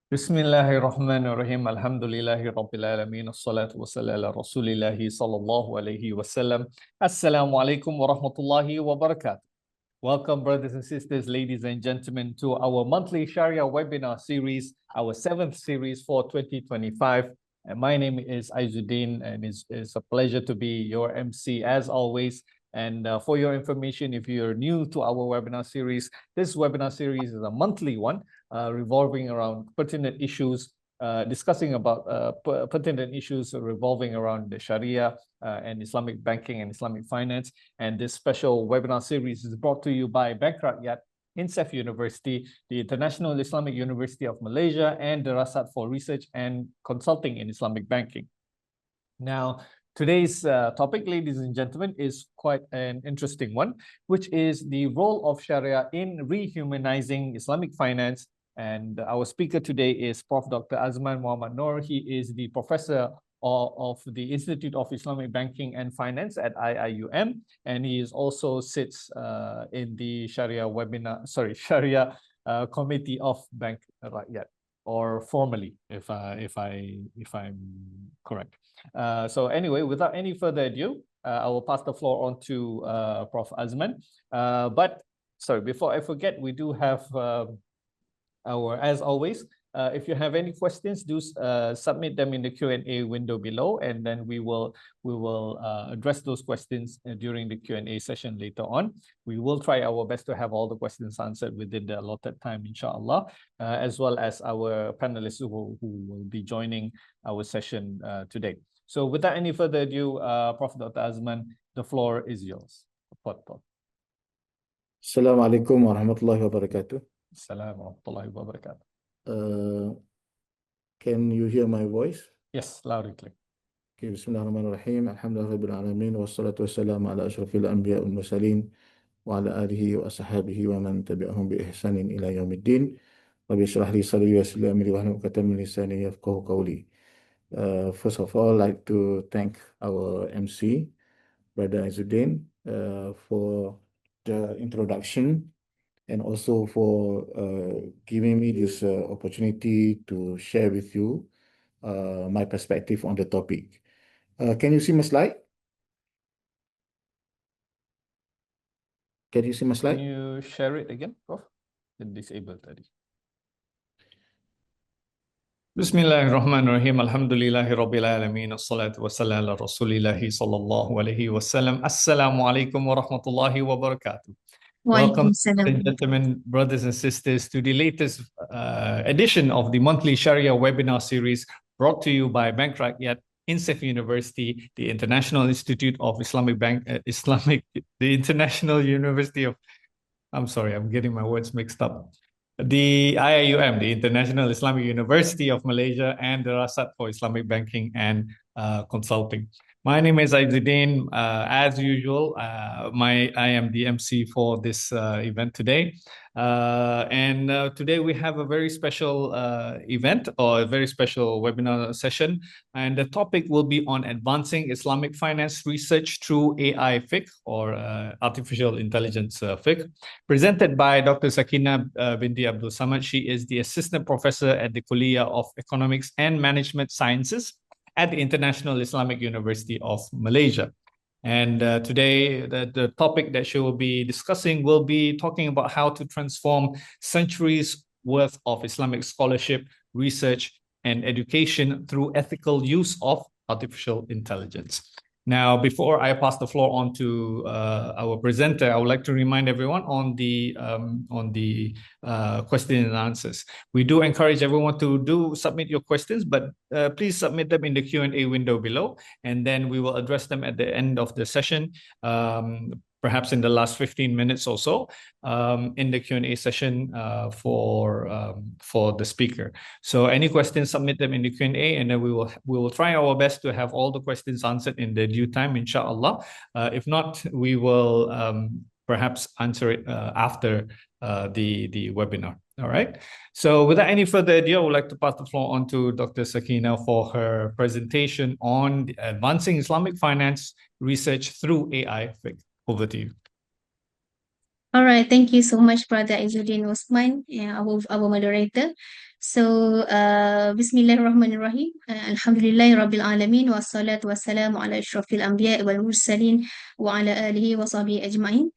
Bismillahirrahmanirrahim. Alhamdulillahi Rabbil Alamin. Assalatu wassalamu ala Rasulillahi sallallahu alaihi wasallam. Assalamu alaikum wa rahmatullahi wa barakatuh. Welcome, brothers and sisters, ladies and gentlemen, to our monthly Sharia webinar series, our 7th series for 2025. And my name is Izzuddin, and it's a pleasure to be your MC as always. And for your information, if you're new to our webinar series, this webinar series is a monthly one revolving around pertinent issues, discussing about pertinent issues revolving around the Sharia and Islamic banking and Islamic finance. And this special webinar series is brought to you by Rakyat, INCEIF University, the International Islamic University of Malaysia, and Derasat for Research and Consulting in Islamic Banking. Now, today's topic, ladies and gentlemen, is quite an interesting one, which is the role of Sharia in rehumanizing Islamic finance. And our speaker today is Prof. Dr. Azman Muhammad Noor. He is the professor of the Institute of Islamic Banking and Finance at IIUM, and he is also sits in the Sharia Committee of Bank Rakyat, or formally, if I'm correct. So anyway, without any further ado, I will pass the floor on to Prof. Azman. But sorry, before I forget, we do have as always, if you have any questions, do submit them in the Q&A window below, and then we will address those questions during the Q&A session later on. We will try our best to have all the questions answered within the allotted time, inshallah, as well as our panelists who will be joining our session today. So without any further ado, Prof. Dr. Azman, the floor is yours. Assalamualaikum warahmatullahi wabarakatuh. Assalamu warahmatullahi wabarakatuh. Can you hear my voice? Yes, loud and clear. Okay, Bismillahirrahmanirrahim. Alhamdulillahirabbil alamin wassalatu wassalamu ala asyrafil anbiya wal mursalin wa ala alihi wa ashabihi wa man tabi'ahum bi ihsanin ila yaumiddin. Rabbi shrah li sadri wa yassir li amri wahlul 'uqdatam min lisani yafqahu qawli. First of all, I'd like to thank our MC, Brother Izzuddin, for the introduction, and also for giving me this opportunity to share with you my perspective on the topic. Can you see my slide? Can you see my slide? Can you share it again, Prof? It's disabled already. Bismillahirrahmanirrahim. Alhamdulillahi Rabbil Alamin. Assalatu wassalamu ala Rasulillahi sallallahu alaihi wasallam. Assalamu alaikum warahmatullahi wabarakatuh. Welcome, ladies and gentlemen, brothers and sisters, to the latest edition of the monthly Sharia webinar series brought to you by Bank Rakyat, INCEIF University, the International Institute of Islamic the International University of, I'm sorry, I'm getting my words mixed up. The IIUM, the International Islamic University of Malaysia, and Derasat for Islamic Banking and Consulting. My name is Izzuddin. As usual, I am the MC for this event today. And today we have a very special event, or a very special webinar session. And the topic will be on advancing Islamic finance research through AI Fiqh, or artificial intelligence Fiqh, presented by Dr. Sakinah binti Abdul Samat. She is the assistant professor at the Kulliyyah of Economics and Management Sciences at the International Islamic University of Malaysia. And today, the topic that she will be discussing will be talking about how to transform centuries worth of Islamic scholarship, research, and education through ethical use of artificial intelligence. Now, before I pass the floor on to our presenter, I would like to remind everyone on the question and answers. We do encourage everyone to submit your questions, but please submit them in the Q&A window below, and then we will address them at the end of the session, perhaps in the last 15 minutes or so, in the Q&A session for the speaker. So any questions, submit them in the Q&A, and then we will try our best to have all the questions answered in the due time, inshallah. If not, we will perhaps answer it after the webinar. All right. So without any further ado, I would like to pass the floor on to Dr. Sakinah for her presentation on advancing Islamic finance research through AI Fiqh. Over to you. All right, thank you so much, Brother Izzuddin Osman, our moderator. Bismillahirrahmanirrahim. Alhamdulillahi Rabbil Alamin. Wassalatu wassalamu ala ashrafil anbiya wal mursalin wa ala alihi wa sahbihi ajma'in.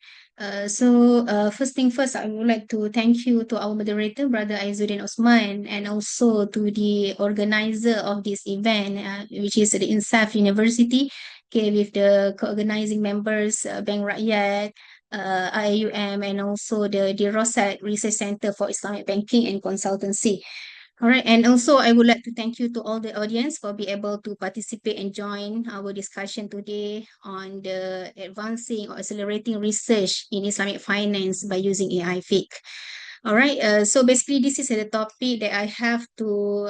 First thing first, I would like to thank you to our moderator, Brother Aizuddin Osman, and also to the organizer of this event, which is the INCEIF University, okay, with the co-organizing members, Bank Rakyat, IIUM, and also the Derasat Research Center for Islamic Banking and Consultancy. All right, and also I would like to thank you to all the audience for being able to participate and join our discussion today on the advancing or accelerating research in Islamic finance by using AI Fiqh. All right, so basically this is the topic that I have to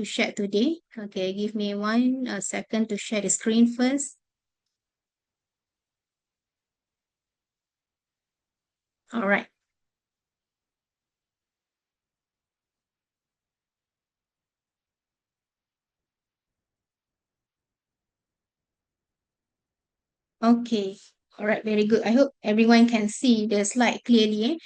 share today. Okay, give me one second to share the screen first. All right. Okay. All right, very good. I hope everyone can see the slide clearly.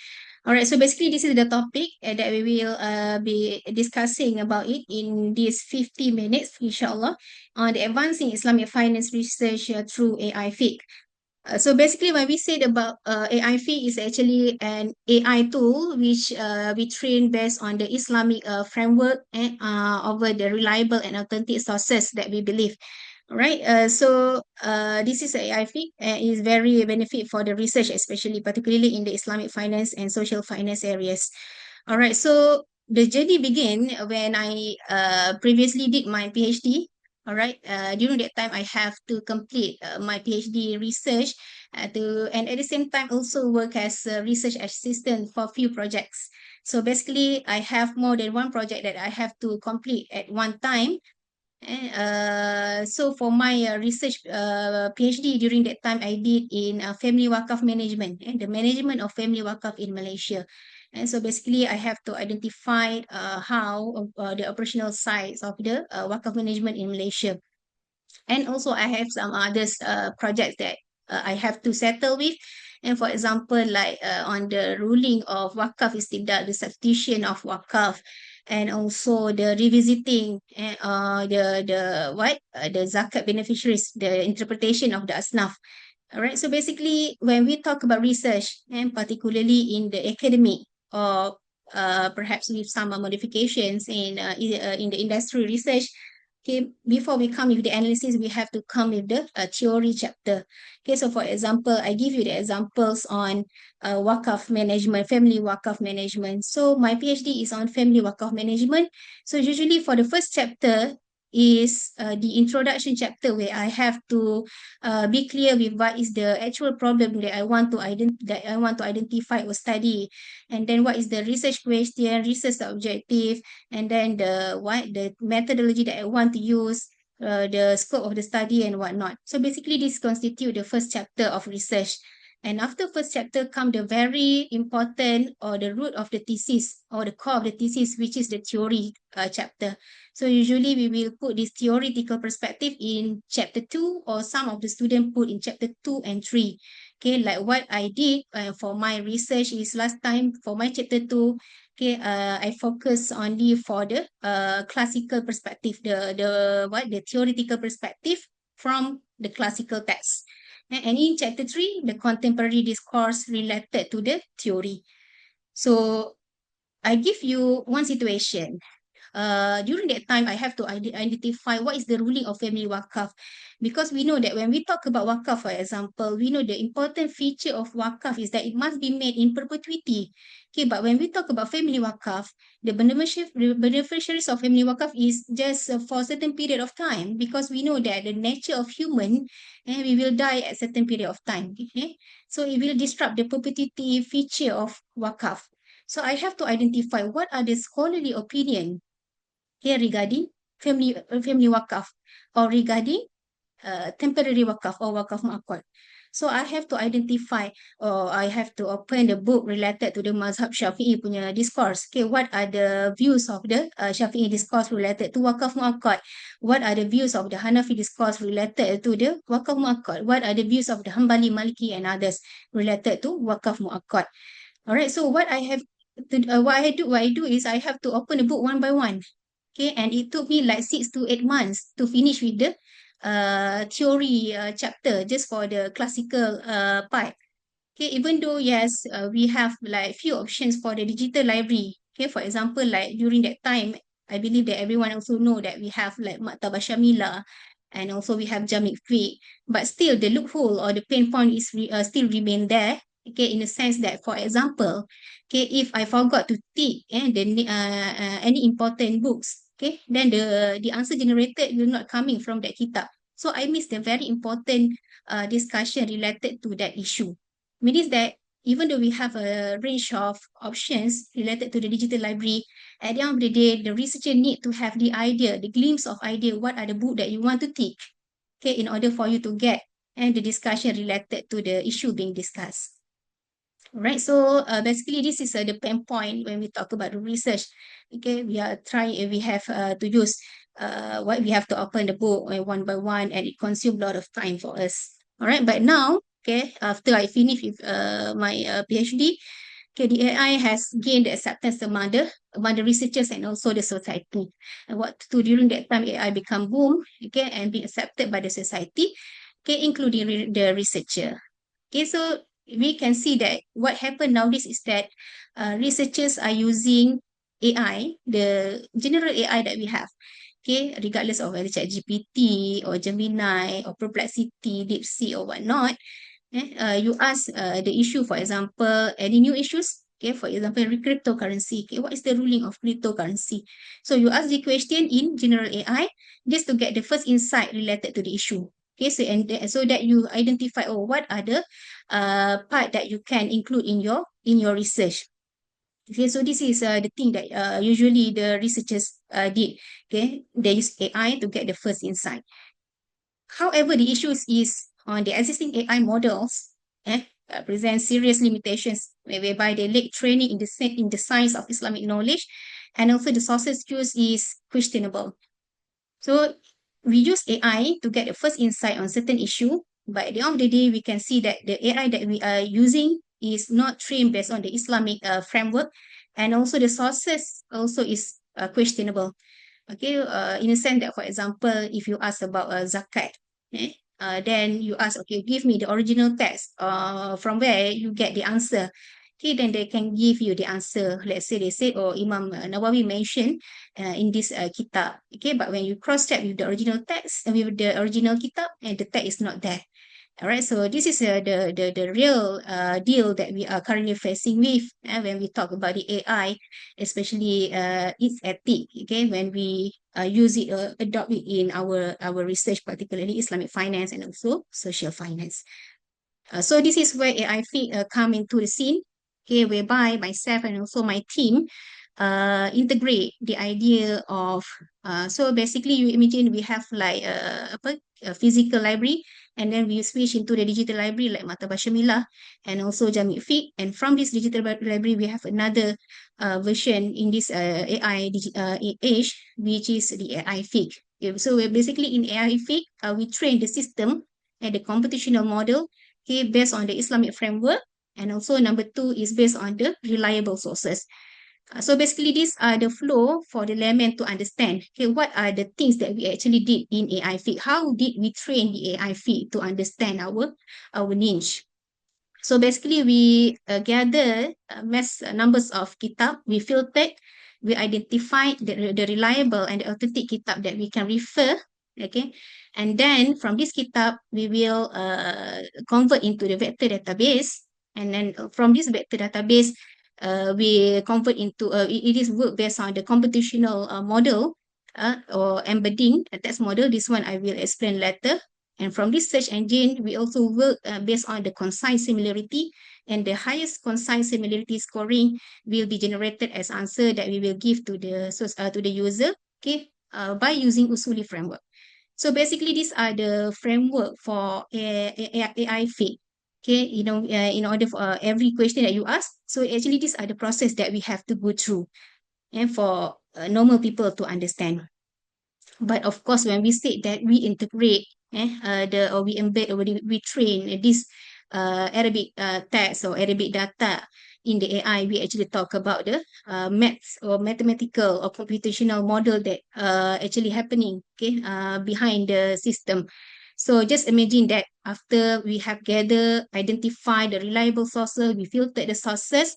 All right, so basically this is the topic that we will be discussing about it in these 50 minutes, inshallah, on the advancing Islamic finance research through AI Fiqh. So basically when we said about AI Fiqh is actually an AI tool which we train based on the Islamic framework and over the reliable and authentic sources that we believe. All right, this is AI Fiqh and is very benefit for the research, especially particularly in the Islamic finance and social finance areas. All right, so the journey began when I previously did my PhD. All right, during that time I have to complete my PhD research and at the same time also work as a research assistant for few projects. So basically I have more than one project that I have to complete at one time. So for my research PhD during that time, I did in family wakaf management and the management of family wakaf in Malaysia. And so basically, I have to identify how the operational sides of the wakaf management in Malaysia. And also I have some others projects that I have to settle with. And for example, like on the ruling of wakaf istibdad, the substitution of wakaf, and also the revisiting and the zakat beneficiaries, the interpretation of the asnaf. All right. So basically, when we talk about research, and particularly in the academic or perhaps with some modifications in the industry research, okay, before we come with the analysis, we have to come with the theory chapter. Okay, so for example, I give you the examples on wakaf management, family wakaf management. So my PhD is on family wakaf management. So usually for the first chapter is the introduction chapter where I have to be clear with what is the actual problem that I want to identify or study, and then what is the research question, research objective, and then the methodology that I want to use, the scope of the study and whatnot. So basically this constitute the first chapter of research. And after first chapter come the very important or the root of the thesis or the core of the thesis, which is the theory chapter. So usually we will put this theoretical perspective in chapter 2, or some of the students put in chapter 2 and 3. Okay, like what I did for my research is last time for my chapter 2, okay, I focus only for the classical perspective, the theoretical perspective from the classical text. And in chapter 3, the contemporary discourse related to the theory. So I give you one situation. During that time, I have to identify what is the ruling of family wakaf. Because we know that when we talk about wakaf, for example, we know the important feature of wakaf is that it must be made in perpetuity. Okay, but when we talk about family wakaf, the beneficiaries of family wakaf is just for a certain period of time, because we know that the nature of human, and we will die at a certain period of time. Okay, so it will disrupt the perpetuity feature of wakaf. So I have to identify what are the scholarly opinion here regarding family wakaf, or regarding temporary wakaf or wakaf muakkad. So I have to identify, or I have to open the book related to the mazhab Syafi'i punya discourse. Okay, what are the views of the Syafi'i discourse related to wakaf muakkad? What are the views of the Hanafi discourse related to the wakaf muakkad? What are the views of the Hanbali, Maliki and others related to wakaf muakkad? All right, so what I have what I do is I have to open the book one by one. Okay, and it took me like 6 to 8 months to finish with the theory chapter just for the classical part. Okay, even though yes, we have like few options for the digital library. Okay, for example, like during that time, I believe that everyone also know that we have like Maktabah Syamila, and also we have Jamik Fiqh, but still the loophole or the pain point is still remain there. Okay, in the sense that, for example, okay, if I forgot to tick any important books, okay, then the answer generated will not coming from that kitab. So I missed the very important discussion related to that issue. Means that even though we have a range of options related to the digital library, at the end of the day, the researcher need to have the idea, the glimpse of idea, what are the book that you want to take, okay, in order for you to get and the discussion related to the issue being discussed. Right, so basically this is the pain point when we talk about the research. Okay, we have to use what we have to open the book one by one, and it consumes a lot of time for us. All right, but now, okay, after I finish with my PhD, okay, the AI has gained the acceptance among the researchers and also the society. And what to do during that time, AI become boom, okay, and be accepted by the society, okay, including the researcher. Okay, so we can see that what happened nowadays is that researchers are using AI, the general AI that we have, okay, regardless of whether ChatGPT or Gemini or Perplexity, DeepSeek or whatnot. You ask the issue, for example, any new issues, okay, for example, cryptocurrency, okay, what is the ruling of cryptocurrency? So you ask the question in general AI just to get the first insight related to the issue. Okay, so that you identify, oh, what are the part that you can include in your research. Okay, so this is the thing that usually the researchers did. Okay, they use AI to get the first insight. However, the issues is on the existing AI models present serious limitations whereby they lack training in the science of Islamic knowledge, and also the sources used is questionable. So we use AI to get the first insight on certain issue, but at the end of the day, we can see that the AI that we are using is not trained based on the Islamic framework, and also the sources also is questionable. Okay, in a sense that, for example, if you ask about zakat, then you ask, okay, give me the original text from where you get the answer. Okay, then they can give you the answer. Let's say they say, oh, Imam Nawawi mentioned in this kitab. Okay, but when you cross-check with the original text and with the original kitab, and the text is not there. All right, so this is the real deal that we are currently facing with when we talk about the AI, especially its ethic. Okay, when we use it, adopt it in our research, particularly Islamic finance and also social finance. So this is where AI come into the scene. Okay, whereby myself and also my team integrate the idea of so basically you imagine we have like a physical library, and then we switch into the digital library like Maktabah Syamilah and also Jamik Fiqh, and from this digital library we have another version in this AI age, which is the AI Fiqh. Okay, so we're basically in AI Fiqh, we train the system and the computational model, okay, based on the Islamic framework, and also number 2 is based on the reliable sources. So basically, these are the flow for the layman to understand. Okay, what are the things that we actually did in AI Fiqh? How did we train the AI Fiqh to understand our niche? So basically, we gather mass numbers of kitab, we filtered, we identified the reliable and the authentic kitab that we can refer. Okay, and then from this kitab, we will convert into the vector database, and then from this vector database, we convert into it is work based on the computational model or embedding a text model. This one I will explain later. And from this search engine, we also work based on the concise similarity, and the highest concise similarity scoring will be generated as answer that we will give to the user, okay, by using Usuli framework. So basically, these are the framework for AI Fiqh. Okay, in order for every question that you ask. So actually, these are the process that we have to go through, and for normal people to understand. But of course, when we say that we integrate, we embed or we train this Arabic text or Arabic data in the AI, we actually talk about the maths or mathematical or computational model that actually happening, okay, behind the system. So just imagine that after we have gathered, identified the reliable sources, we filtered the sources,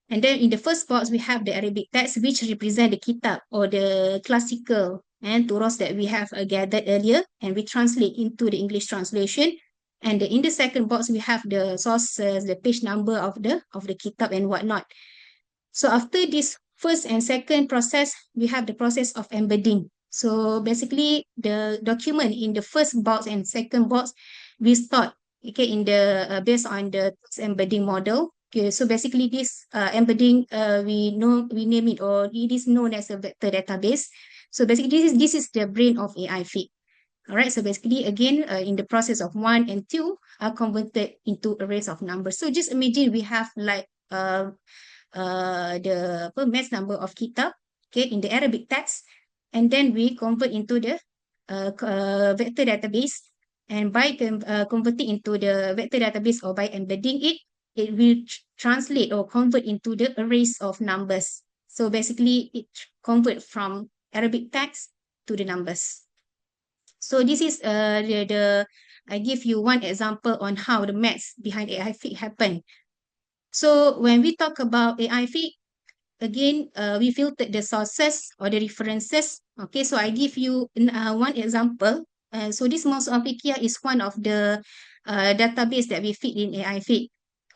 and then in the first box, we have the Arabic text, which represent the kitab or the classical and turas that we have gathered earlier, and we translate into the English translation. And in the second box, we have the sources, the page number of the kitab and whatnot. So after this first and second process, we have the process of embedding. So basically, the document in the first box and second box, we start, okay, in the based on the embedding model. Okay, so basically this embedding, we name it, or it is known as a vector database. So basically this is the brain of AI Fiqh. All right, so basically again, in the process of 1 and 2 are converted into arrays of numbers. So just imagine we have like the mass number of kitab, okay, in the Arabic text, and then we convert into the vector database, and by converting into the vector database or by embedding it, it will translate or convert into the arrays of numbers. So basically, it convert from Arabic text to the numbers. So this is I give you one example on how the maths behind AI Fiqh happen. So when we talk about AI Fiqh, again, we filtered the sources or the references. Okay, so I give you one example. So this Fiqh is one of the database that we feed in AI Fiqh.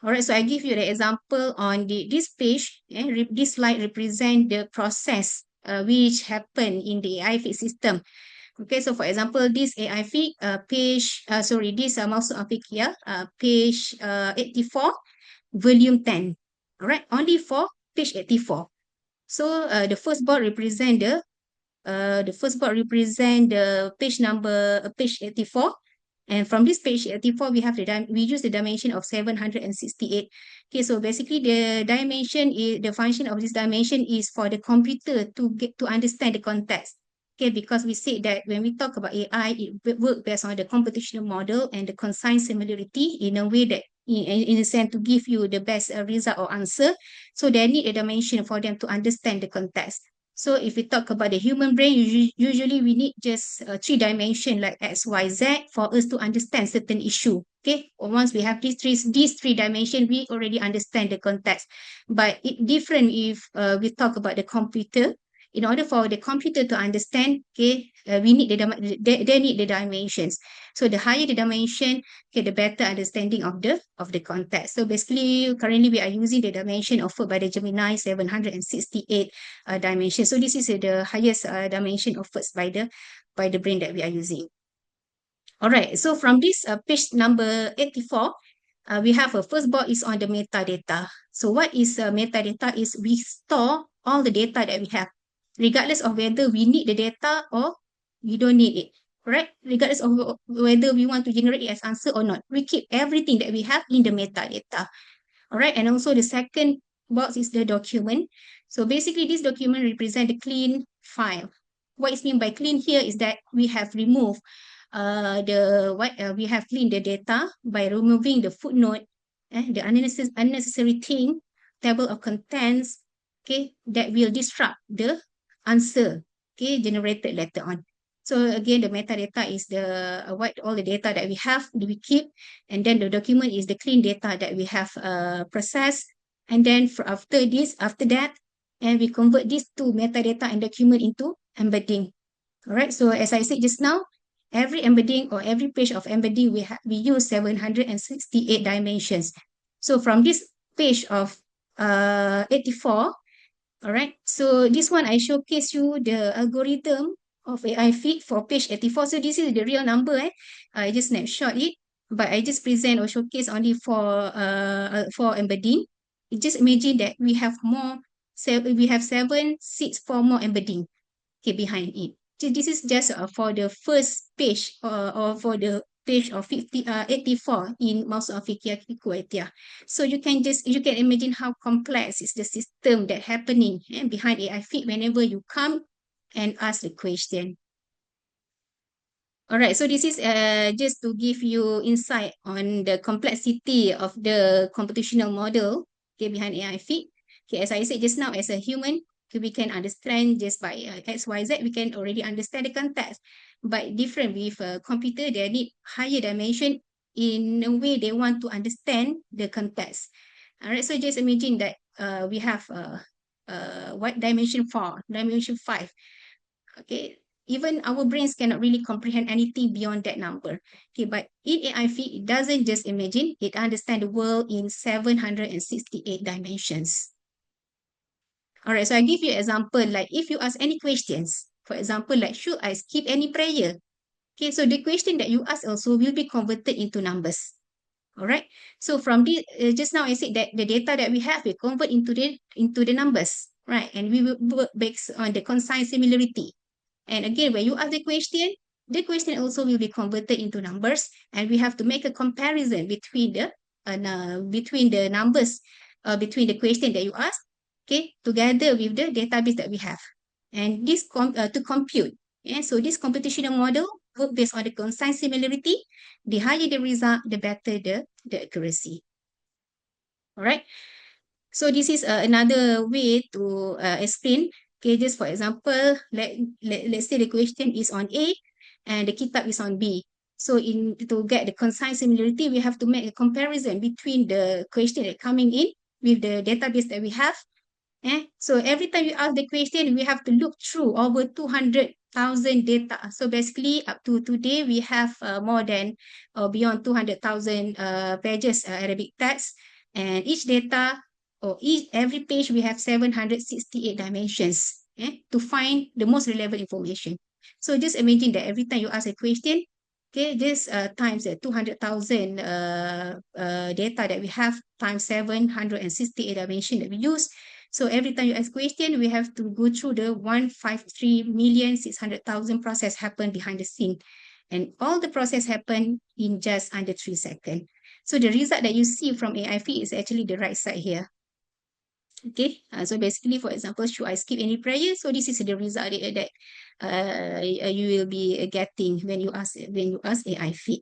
All right, so I give you the example on this page. This slide represent the process which happen in the AI Fiqh system. Okay, so for example, this AI Fiqh page, this Fiqh, page 84, volume 10. All right, only for page 84. So the first board represent the page number page 84, and from this page 84 we use the dimension of 768. Okay, so basically the dimension is the function of this dimension is for the computer to get to understand the context. Okay, because we say that when we talk about AI, it works based on the computational model and the consign similarity in a way that in a sense to give you the best result or answer. So they need a dimension for them to understand the context. So if we talk about the human brain, usually we need just 3 dimension like X, Y, Z for us to understand certain issue. Okay, once we have these three dimension, we already understand the context. But it different if we talk about the computer. In order for the computer to understand, okay, we need they need the dimensions. So the higher the dimension, okay, the better understanding of the context. So basically, currently we are using the dimension offered by the Gemini 768 dimension. So this is the highest dimension offered by the brain that we are using. All right. So from this page number 84. We have a first box is on the metadata. So what is metadata is we store all the data that we have, regardless of whether we need the data or we don't need it, right? Regardless of whether we want to generate it as answer or not. We keep everything that we have in the metadata. All right, and also the second box is the document. So basically this document represents the clean file. What is meant by clean here is that we have removed we have cleaned the data by removing the footnote, the unnecessary thing, table of contents, okay, that will disrupt the answer, okay, generated later on. So again, the metadata is the all the data that we keep, and then the document is the clean data that we have processed, and then after that, and we convert these two metadata and document into embedding. All right. So as I said just now, every embedding or every page of embedding we use 768 dimensions. So from this page of 84. All right, so this one I showcase you the algorithm of AI Fiqh for page 84. So this is the real number. I just snapshot it, but I just present or showcase only for embedding. You just imagine that we have 7 seats for more embedding, okay, behind it. So this is just for the first page or for the page of 84 in Fiqh. So you can imagine how complex is the system that happening behind AI Fiqh whenever you come and ask the question. All right, so this is just to give you insight on the complexity of the computational model, okay, behind AI Fiqh. Okay, as I said just now, as a human, okay, we can understand just by X, Y, Z, we can already understand the context. But different with a computer, they need higher dimension in a way they want to understand the context. All right, so just imagine that we have what dimension 4, dimension 5. Okay, even our brains cannot really comprehend anything beyond that number. Okay, but in AI Fiqh, it doesn't just imagine, it understands the world in 768 dimensions. All right, so I give you an example, like if you ask any questions, for example, like should I skip any prayer? Okay, so the question that you ask also will be converted into numbers. All right, so from this, just now I said that the data that we have, we convert into the numbers, right? And we will work based on the concise similarity. And again, when you ask the question also will be converted into numbers, and we have to make a comparison between the numbers, between the question that you ask, okay, together with the database that we have, and this to compute. Yeah, so this computational model work based on the concise similarity. The higher the result, the better the accuracy. All right. So this is another way to explain. Okay, just for example, let's say the question is on A and the kitab is on B. So to get the concise similarity, we have to make a comparison between the question that coming in with the database that we have. So every time you ask the question, we have to look through over 200,000 data. So basically, up to today, we have more than beyond 200,000 pages Arabic text, and each data or every page we have 768 dimensions to find the most relevant information. So just imagine that every time you ask a question, okay, just times the 200,000 data that we have times 768 dimension that we use. So every time you ask question, we have to go through the 153,600,000 process happen behind the scene. And all the process happen in just under 3 seconds. So the result that you see from AI Fiqh is actually the right side here. Okay, so basically, for example, should I skip any prayer? So this is the result that you will be getting when you ask AI Fiqh.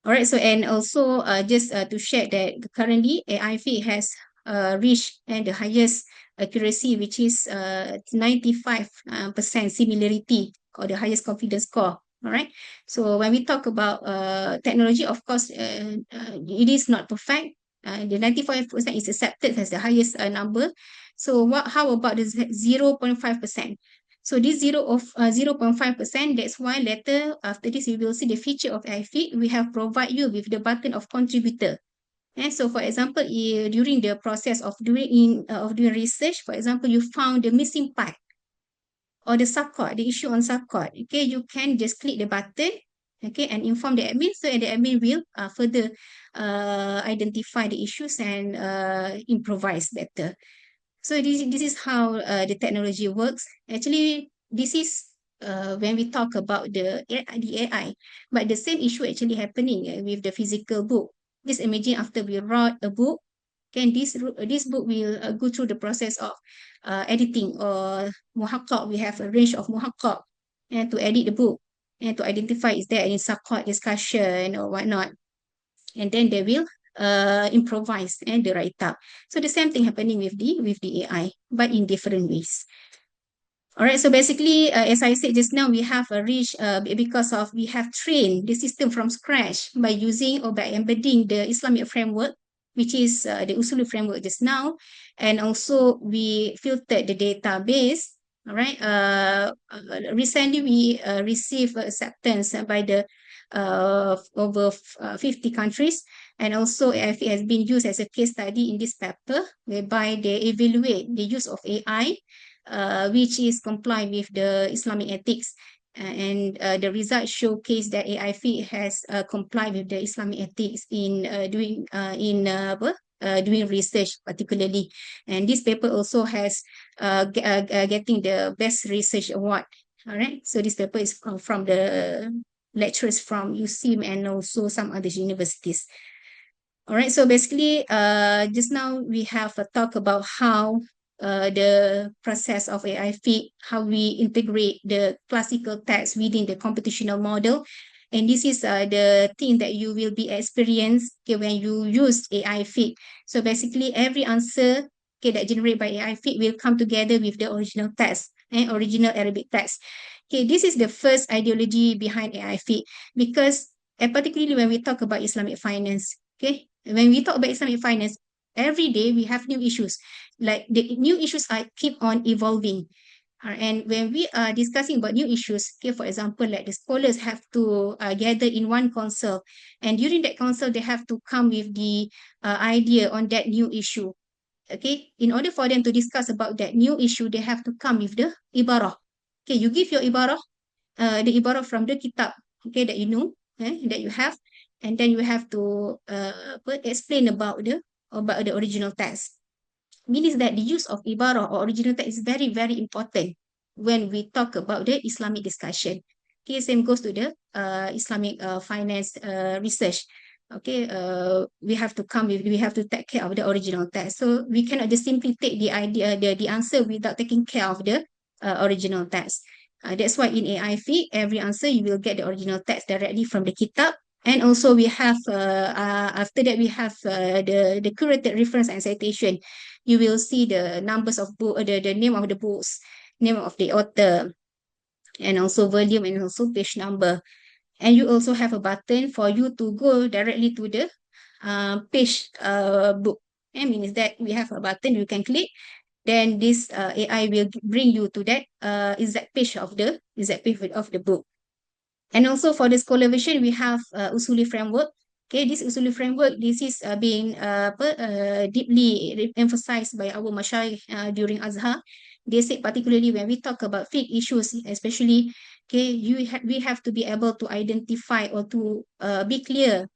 All right, so and also just to share that currently AI Fiqh has reached the highest accuracy, which is 95% similarity, or the highest confidence score. All right, so when we talk about technology, of course, it is not perfect. The 95% is accepted as the highest number. So how about the 0.5%? So this 0.5%, that's why later after this, you will see the feature of AI Fiqh. We have provide you with the button of contributor. And so for example, during the process of doing research, for example, you found the missing part or the subcode, the issue on subcode. Okay, you can just click the button, okay, and inform the admin, so the admin will further identify the issues and improvise better. So this is how the technology works. Actually, this is when we talk about the AI, but the same issue actually happening with the physical book. Just imagine after we write a book, can this book will go through the process of editing or muhakkak. We have a range of muhakkak and to edit the book and to identify is there any subcode discussion or whatnot, and then they will improvise and the write up. So the same thing happening with the AI, but in different ways. All right, so basically, as I said just now, we have reached because of we have trained the system from scratch by using or by embedding the Islamic framework, which is the Usuli framework just now, and also we filtered the database. All right, recently we received acceptance by the over 50 countries, and also it has been used as a case study in this paper, whereby they evaluate the use of AI, which is comply with the Islamic ethics, and the results showcase that AI Fiqh has complied with the Islamic ethics in doing research particularly, and this paper also has getting the best research award. All right, so this paper is from the lecturers from IIUM and also some other universities. All right, so basically, just now we have a talk about how the process of AI Fiqh, how we integrate the classical text within the computational model. And this is the thing that you will be experienced when you use AI Fiqh. So basically every answer that generated by AI Fiqh will come together with the original text, original Arabic text. This is the first ideology behind AI Fiqh, because particularly when we talk about Islamic finance, when we talk about Islamic finance, every day we have new issues. Like the new issues are keep on evolving. And when we are discussing about new issues, for example, like the scholars have to gather in one council, and during that council, they have to come with the idea on that new issue. In order for them to discuss about that new issue, they have to come with the ibarah. You give your ibarah, the ibarah from the kitab, that you know, that you have, and then you have to explain about the original text. Means that the use of ibarah or original text is very, very important when we talk about the Islamic discussion. Same goes to the Islamic finance research. We have to take care of the original text. So we cannot just simply take the idea, the answer without taking care of the original text. That's why in AI Fiqh, every answer you will get the original text directly from the kitab. And also we have, after that we have the curated reference and citation. You will see the numbers of book, the name of the books, name of the author, and also volume and also page number. And you also have a button for you to go directly to the page book. And means that we have a button you can click. Then this AI will bring you to that exact page of the book. And also for the scholar version, we have Usuli framework. This Usuli framework, this is being deeply emphasized by our mashayikh during Azhar. They said particularly when we talk about fiqh issues, especially, we have to be able to identify or to be clear,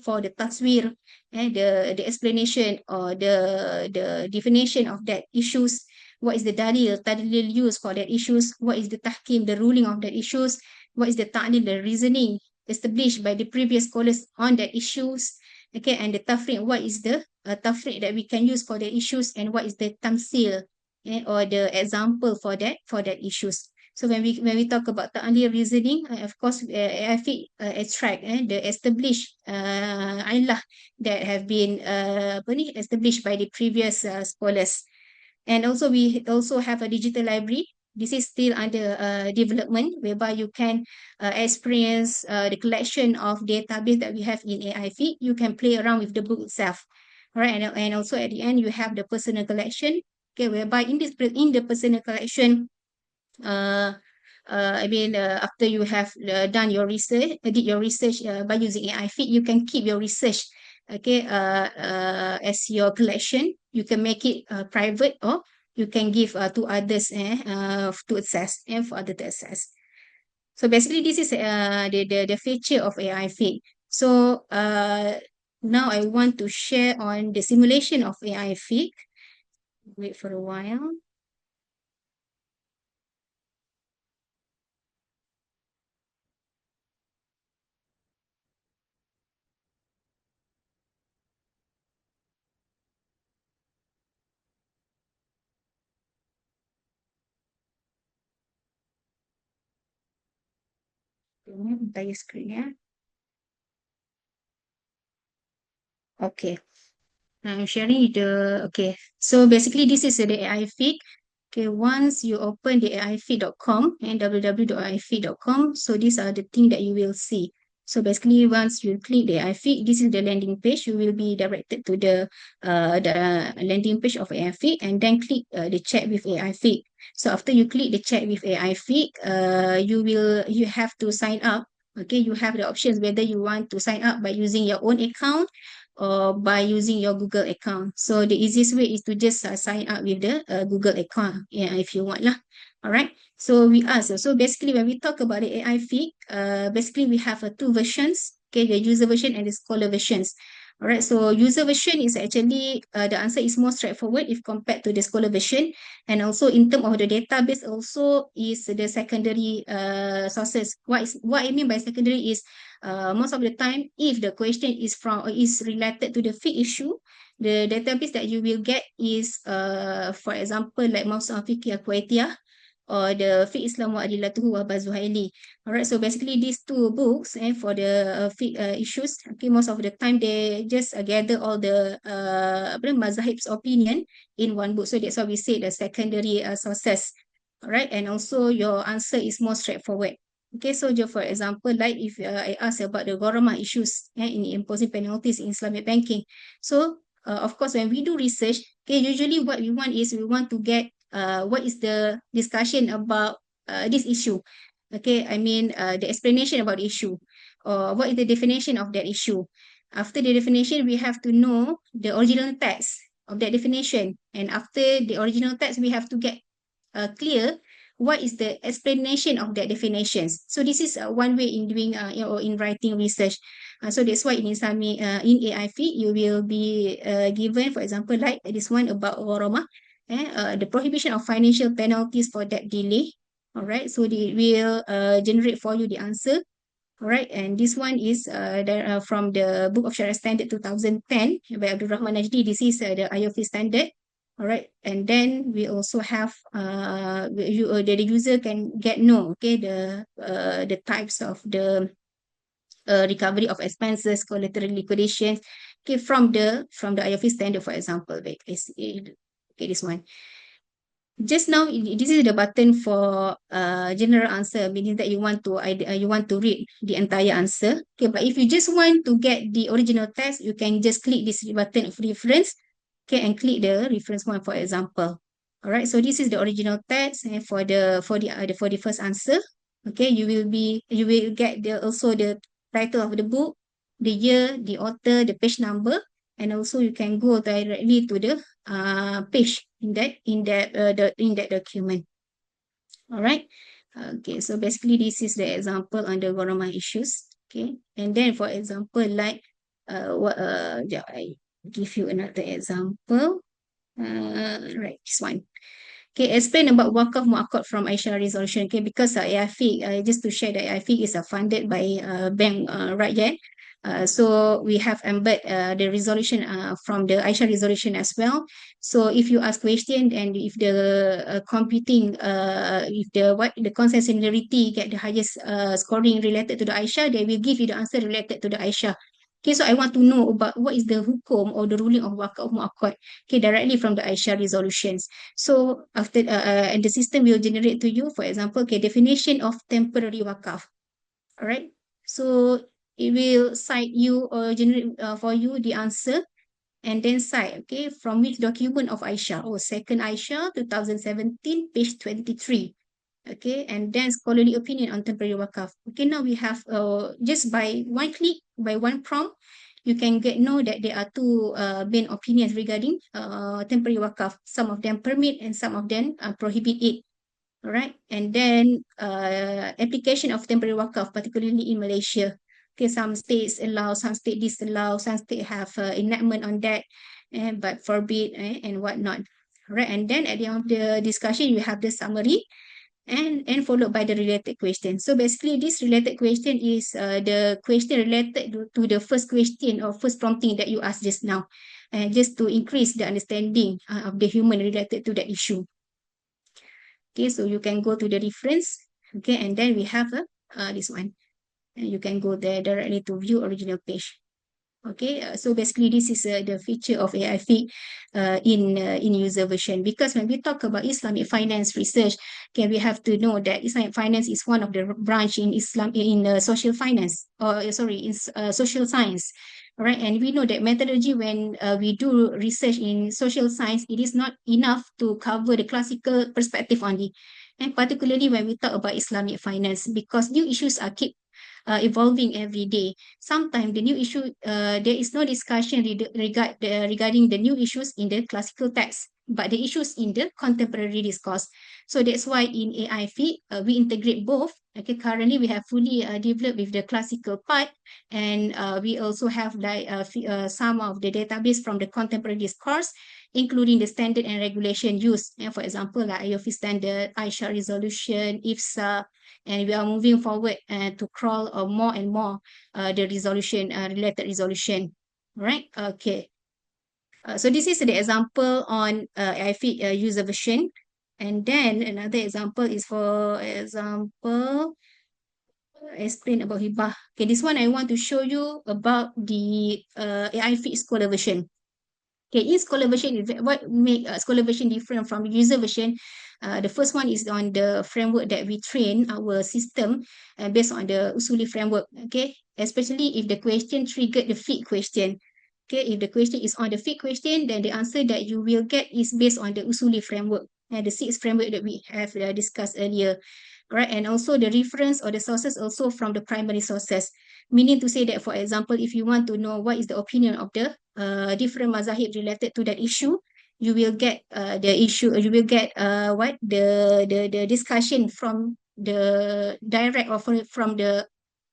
for the taswir, the explanation or the definition of that issues. What is the dalil used for that issues? What is the tahkim, the ruling of that issues? What is the ta'lil, the reasoning established by the previous scholars on that issues? And the tafriq, what is the tafriq that we can use for the issues, and what is the tamsil, or the example for that issues. So when we talk about ta'lil reasoning, of course, I think extract the established ilah that have been established by the previous scholars. And also we also have a digital library. This is still under development, whereby you can experience the collection of database that we have in AI Fiqh. You can play around with the book itself. All right, and also at the end you have the personal collection. Whereby in the personal collection, after you have done your research, did your research by using AI Fiqh, you can keep your research as your collection. You can make it private, or you can give to others to access, and for other to access. So basically this is the feature of AI Fiqh. So now I want to share on the simulation of AI Fiqh. Wait for a while. Entire screen, ya. Okay. I'm sharing so basically this is the AI Fiqh. Once you open the aifiqh.com and www.aifiqh.com, so these are the things that you will see. So basically, once you click the AI Fiqh, this is the landing page. You will be directed to the landing page of AI Fiqh, and then click the chat with AI Fiqh. So after you click the chat with AI Fiqh, you have to sign up. You have the options whether you want to sign up by using your own account or by using your Google account. So the easiest way is to just sign up with the Google account, if you want lah. All right. So we ask. So basically, when we talk about the AI Fiqh, basically we have two versions. The user version and the scholar versions. All right. So user version is actually the answer is more straightforward if compared to the scholar version, and also in terms of the database, also is the secondary sources. What I mean by secondary is most of the time, if the question is related to the fiqh issue, The database that you will get is, for example, like Mawsu'ah Fiqh Kuwaitiyah or the Fiqh Islam wa Adillatuhu wa Bazuhaili. Alright, so basically these two books for the fiqh issues, okay, most of the time they just gather all the mazahib's opinion in one book. So that's why we say the secondary sources. Alright, and also your answer is more straightforward. Okay, so just for example, like if I ask about the gharamah issues in imposing penalties in Islamic banking. So of course, when we do research, okay, usually what we want is we want to get what is the discussion about this issue. Okay, I mean the explanation about the issue, or what is the definition of that issue. After the definition, we have to know the original text of that definition. And after the original text, we have to get clear what is the explanation of that definitions. So this is one way in doing or in writing research. So that's why in Islamic, in AIF, you will be given, for example, like this one about gharamah, the prohibition of financial penalties for debt delay. All right, so they will generate for you the answer. All right, and this one is from the Book of Shariah Standard 2010 by Abdul Rahman Najdi. This is the IIUM standard. All right, and then we also have the user can know, okay, the types of the recovery of expenses, collateral liquidations, okay, from the IIUM standard, for example. Okay, this one. Just now, this is the button for general answer, meaning that you want to read the entire answer. Okay, but if you just want to get the original text, you can just click this button of reference. Okay, and click the reference one, for example. All right, so this is the original text for the first answer. Okay, you will get also the title of the book, the year, the author, the page number, and also you can go directly to the page in that document. All right. Okay, so basically this is the example on the gharamah issues. Okay, and then for example, like I give you another example. Right, this one. Okay, explain about wakaf muakkad from Aisyah resolution. Okay, because AIF, just to share that AIF is funded by Bank Rakyat. So we have embed the resolution from the Aisyah resolution as well. So if you ask question and if the computing, if the consent similarity get the highest scoring related to the Aisyah, they will give you the answer related to the Aisyah. Okay, so I want to know about what is the hukum or the ruling of wakaf muakkad. Okay, directly from the Aisyah resolutions. So after and the system will generate to you, for example, okay, definition of temporary wakaf. All right. So it will cite you or generate for you the answer, and then cite, okay, from which document of Aisyah? Oh, second Aisyah, 2017, page 23. Okay, and then scholarly opinion on temporary wakaf. Okay, now we have just by one click, by one prompt, you can know that there are two main opinions regarding temporary wakaf. Some of them permit and some of them prohibit it. All right, and then application of temporary wakaf, particularly in Malaysia. Okay, some states allow, some states disallow, some states have enactment on that, but forbid and whatnot. All right, and then at the end of the discussion, you have the summary and followed by the related question. So basically, this related question is the question related to the first question or first prompting that you asked just now, just to increase the understanding of the human related to that issue. Okay, so you can go to the reference. Okay, and then we have this one. And you can go there directly to view original page. Okay, so basically this is the feature of AIF in user version, because when we talk about Islamic finance research, okay, we have to know that Islamic finance is one of the branch in Islam in social finance, or sorry, in social science. All right, and we know that methodology when we do research in social science, it is not enough to cover the classical perspective only, and particularly when we talk about Islamic finance, because new issues are keep evolving every day. Sometimes the new issue, there is no discussion regarding the new issues in the classical text, but the issues in the contemporary discourse. So that's why in AIF, we integrate both. Okay, currently we have fully developed with the classical part, and we also have like some of the database from the contemporary discourse, including the standard and regulation used. For example, like IIUM standard, Aisyah resolution, IFSA, and we are moving forward to crawl more and more the resolution, related resolution. Right? Okay. So this is the example on IFIC user version. And then another example is, for example, explain about hibah. Okay, this one I want to show you about the IFIC scholar version. Okay, in scholar version, what make scholar version different from user version? The first one is on the framework that we train our system based on the usuli framework. Okay, especially if the question triggered the fiqh question. Okay, if the question is on the fiqh question, then the answer that you will get is based on the usuli framework and the six framework that we have discussed earlier. Right, and also the reference or the sources also from the primary sources, meaning to say that, for example, if you want to know what is the opinion of the different mazahib related to that issue, you will get the issue, you will get what the discussion from the direct or from the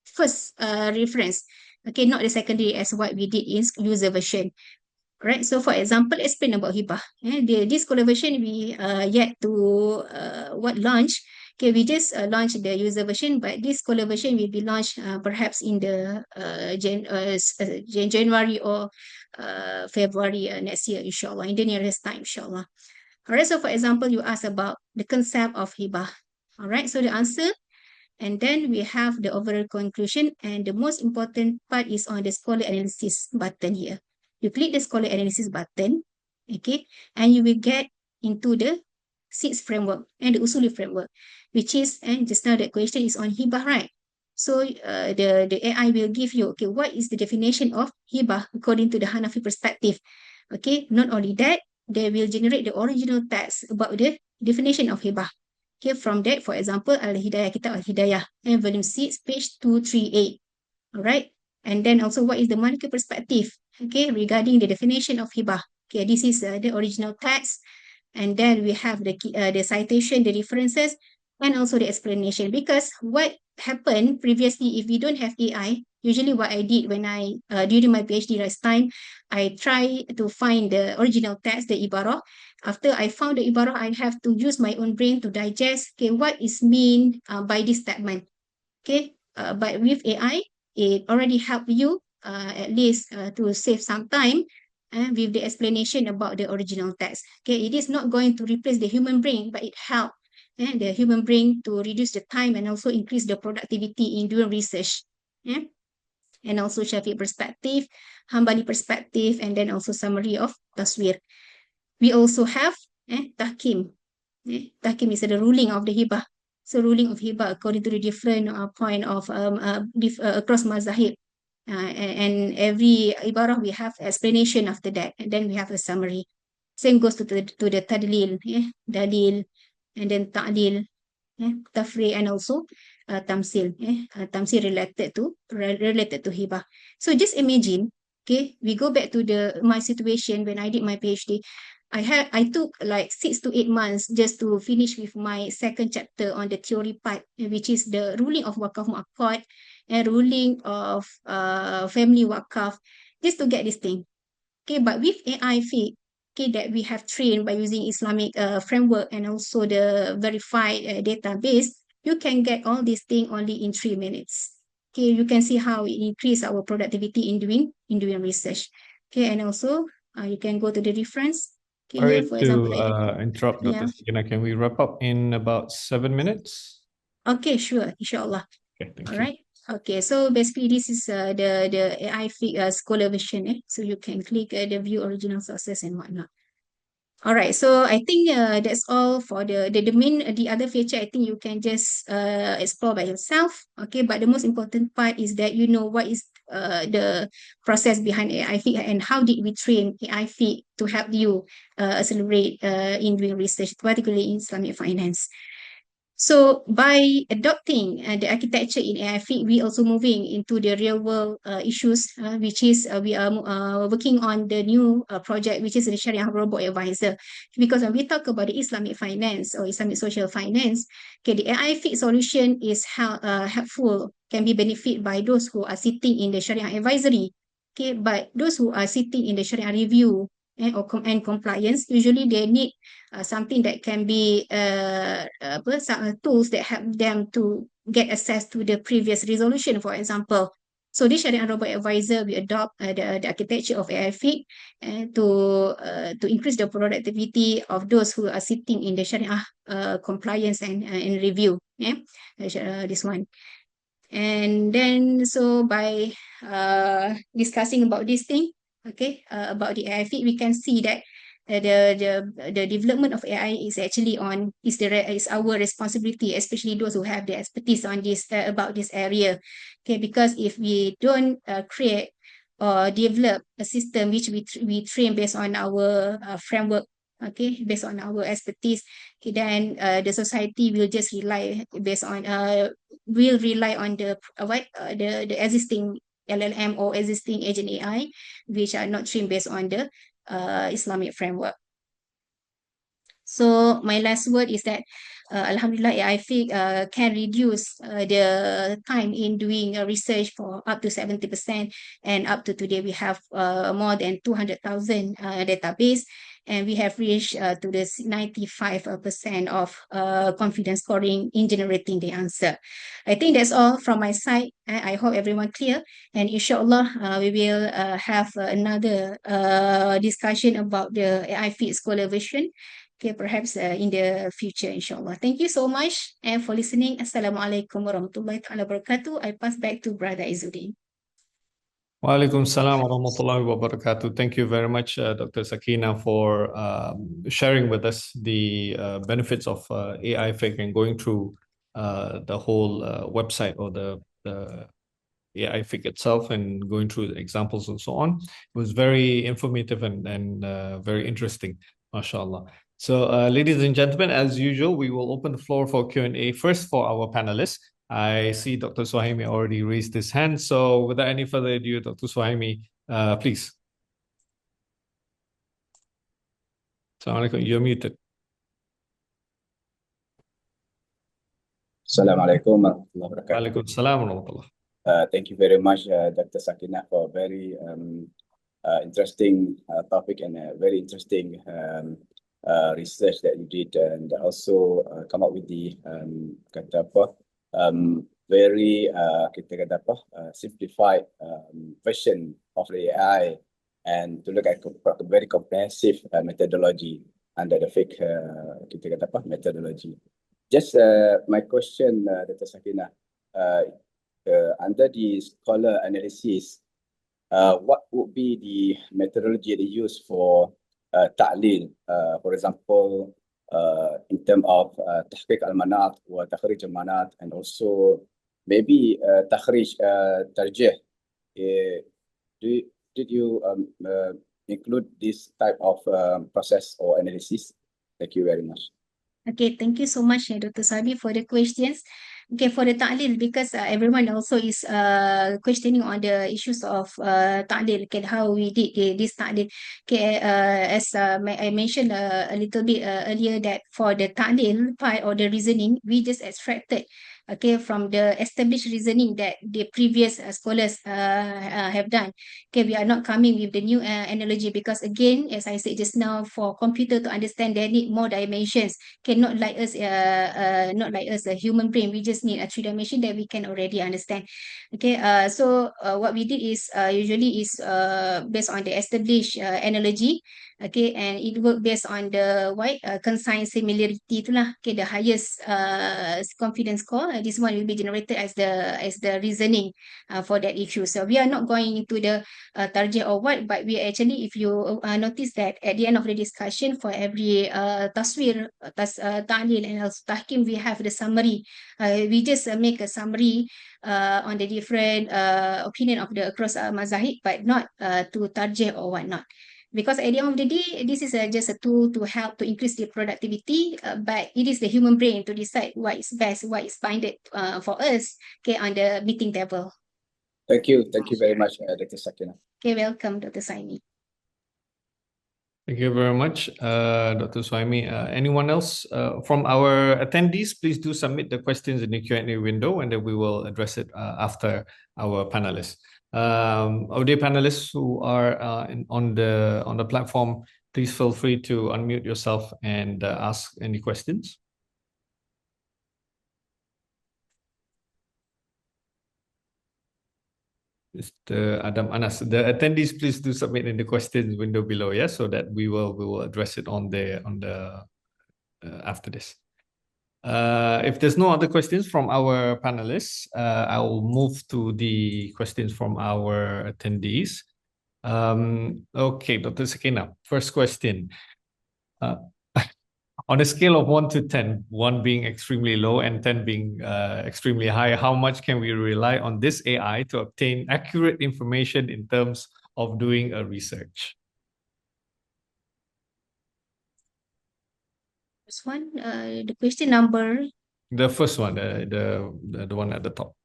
first reference, okay, not the secondary as what we did in user version. Right, so for example, explain about hibah. This collaboration we yet to launch. Okay, we just launched the user version, but this collaboration will be launched perhaps in the January or February next year, inshallah, in the nearest time, inshallah. All right, so for example, you asked about the concept of hibah. All right, so the answer, and then we have the overall conclusion, and the most important part is on the scholar analysis button here. You click the scholar analysis button, okay, and you will get into the SIDS framework and the usuli framework, which is, and just now the question is on hibah, right? So the AI will give you, okay, what is the definition of hibah according to the Hanafi perspective? Okay, not only that, they will generate the original text about the definition of hibah. Okay, from that, for example, Al-Hidayah, Kitab Al-Hidayah, and volume 6, page 238. All right. And then also, what is the Maliki perspective? Okay, regarding the definition of hibah. Okay, this is the original text. And then we have the citation, the references, and also the explanation. Because what happened previously, if we don't have AI, usually what I did when during my PhD last time, I try to find the original text, the ibarah. After I found the ibarah, I have to use my own brain to digest, okay, what is mean by this statement. Okay, but with AI, it already helped you at least to save some time with the explanation about the original text. Okay, it is not going to replace the human brain, but it helps the human brain to reduce the time and also increase the productivity in doing research. Yeah? And also Shafi'i perspective, Hanbali perspective, and then also summary of taswir. We also have tahkim. Tahkim is the ruling of the hibah. So ruling of hibah according to the different point of across mazahib. And every ibarah we have explanation after that, and then we have a summary. Same goes to the tadlil, dalil, and then ta'lil, tafri, and also tamsil. Tamsil related to hibah. So just imagine, okay, we go back to my situation when I did my PhD. I took like 6 to 8 months just to finish with my second chapter on the theory part, which is the ruling of wakaf mu'akkad and ruling of family wakaf, just to get this thing. Okay, but with AI fiqh, okay, that we have trained by using Islamic framework and also the verified database, you can get all these things only in 3 minutes. Okay, you can see how it increase our productivity in doing research. Okay, and also you can go to the reference. Okay, Sorry here, for example, interrupt, Dr. Sakinah. Can we wrap up in about 7 minutes? Okay, sure, inshallah. Okay, thank All you. right. Okay, so basically this is the AI scholar version. So you can click the view original sources and whatnot. All right, so I think that's all for the other feature. I think you can just explore by yourself. Okay, but the most important part is that you know what is the process behind AI fiqh and how did we train AI fiqh to help you accelerate in doing research, particularly in Islamic finance. So by adopting the architecture in AI fiqh, we also moving into the real world issues, which is we are working on the new project, which is the Shariah Robot Advisor. Because when we talk about the Islamic finance or Islamic social finance, okay, the AI fiqh solution is helpful, can be benefit by those who are sitting in the Shariah advisory. Okay, but those who are sitting in the Shariah review and compliance, usually they need something that can be tools that help them to get access to the previous resolution, for example. So this Shariah Robot Advisor, we adopt the architecture of AI Fiqh to increase the productivity of those who are sitting in the Shariah compliance and review. Yeah, this one. And then, so by discussing about this thing, okay, about the AI Fiqh, we can see that the development of AI is actually is our responsibility, especially those who have the expertise on this about this area. Okay, because if we don't create or develop a system which we train based on our framework, okay, based on our expertise, okay, then the society will just rely on the existing LLM or existing agent AI, which are not trained based on the Islamic framework. So my last word is that Alhamdulillah, I think can reduce the time in doing research for up to 70%, and up to today we have more than 200,000 database, and we have reached to the 95% of confidence scoring in generating the answer. I think that's all from my side. I hope everyone clear, and inshallah we will have another discussion about the AI Fit Scholar version. Okay, perhaps in the future, inshallah. Thank you so much and for listening. Assalamualaikum warahmatullahi wabarakatuh. I pass back to Brother Izzuddin. Walaikum salam wa rahmatullahi wa barakatuh. Thank you very much, Dr. Sakinah, for sharing with us the benefits of AI Fiqh and going through the whole website or the AI Fiqh itself and going through the examples and so on. It was very informative and very interesting, mashallah. So, ladies and gentlemen, as usual, we will open the floor for Q&A first for our panelists. I see Dr. Suhaimi already raised his hand. So, without any further ado, Dr. Suhaimi, please. Assalamualaikum, you're muted. Assalamualaikum warahmatullahi wabarakatuh. Walaikum salam warahmatullah. Thank you very much, Dr. Sakinah, for a very interesting topic and a very interesting research that you did, and also come up with the very simplified version of the AI, and to look at a very comprehensive methodology under the Fiqh methodology. Just my question, Dr. Sakinah, under the scholar analysis, what would be the methodology they use for ta'lil, for example, in terms of tahqiq al-manat or takhrij al-manat, and also maybe takhrij tarjih. Did you include this type of process or analysis? Thank you very much. Okay, thank you so much, Dr. Sabi, for the questions. Okay, for the ta'lil, because everyone also is questioning on the issues of ta'lil, okay, how we did this ta'lil. Okay, as I mentioned a little bit earlier, that for the ta'lil part or the reasoning, we just extracted, okay, from the established reasoning that the previous scholars have done. Okay, we are not coming with the new analogy, because again, as I said just now, for computer to understand, they need more dimensions. Okay, not like us a human brain. We just need a 3 dimension that we can already understand. Okay, so what we did is usually is based on the established analogy. Okay, and it work based on the consign similarity itulah. Okay, the highest confidence score. This one will be generated as the reasoning for that issue. So we are not going into the tarjih or what, but we actually, if you notice that at the end of the discussion, for every taswir, ta'lil and also tahkim, we have the summary. We just make a summary on the different opinion of the across mazahib, but not to tarjih or whatnot. Because at the end of the day, this is just a tool to help to increase the productivity, but it is the human brain to decide what is best, what is binded for us, okay, on the meeting table. Thank you very much, Dr. Sakinah. Okay, welcome, Dr. Saimi. Thank you very much, Dr. Suhaimi. Anyone else from our attendees, please do submit the questions in the Q&A window, and then we will address it after our panelists. Our dear panelists who are on the platform, please feel free to unmute yourself and ask any questions. Mr. Adam Anas. The attendees, please do submit in the questions window below, yeah, so that we will address it on the after this. If there's no other questions from our panelists, I will move to the questions from our attendees. Okay, Dr. Sakinah, first question. On a scale of 1 to 10, 1 being extremely low and 10 being extremely high, how much can we rely on this AI to obtain accurate information in terms of doing a research? First one, the question number. The first one, the one at the top.